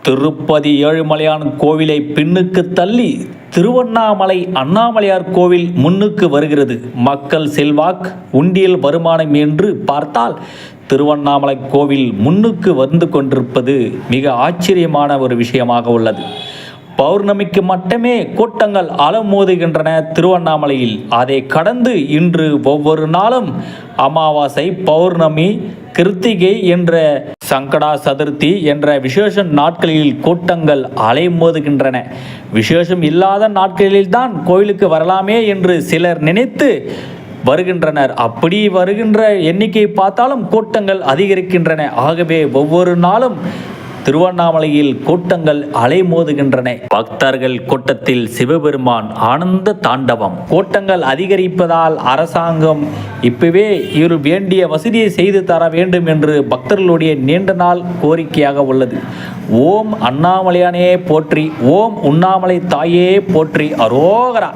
திருப்பதி ஏழுமலையான் கோவிலை பின்னுக்கு தள்ளி திருவண்ணாமலை அண்ணாமலையார் கோவில் முன்னுக்கு வருகிறது. மக்கள் செல்வாக்கு, உண்டியல் வருமானம் என்று பார்த்தால் திருவண்ணாமலை கோவில் முன்னுக்கு வந்து கொண்டிருப்பது மிக ஆச்சரியமான ஒரு விஷயமாக உள்ளது. பௌர்ணமிக்கு மட்டுமே கூட்டங்கள் அலமோதுகின்றன திருவண்ணாமலையில். அதை கடந்து இன்று ஒவ்வொரு நாளும் அமாவாசை, பௌர்ணமி, கிருத்திகை என்ற சங்கடா சதுர்த்தி என்ற விசேஷ நாட்களில் கூட்டங்கள் அலைமோதுகின்றன. விசேஷம் இல்லாத நாட்களில்தான் கோயிலுக்கு வரலாமே என்று சிலர் நினைத்து வருகின்றனர். அப்படி வருகின்ற எண்ணிக்கை பார்த்தாலும் கூட்டங்கள் அதிகரிக்கின்றன. ஆகவே ஒவ்வொரு நாளும் திருவண்ணாமலையில் கூட்டங்கள் அலைமோதுகின்றன. பக்தர்கள் கூட்டத்தில் சிவபெருமான் ஆனந்த தாண்டவம். கூட்டங்கள் அதிகரிப்பதால் அரசாங்கம் இப்பவே இவர் வேண்டிய வசதியை செய்து தர வேண்டும் என்று பக்தர்களுடைய நீண்ட நாள் கோரிக்கையாக உள்ளது. ஓம் அண்ணாமலையானே போற்றி, ஓம் உண்ணாமலை தாயே போற்றி, அரோகரா.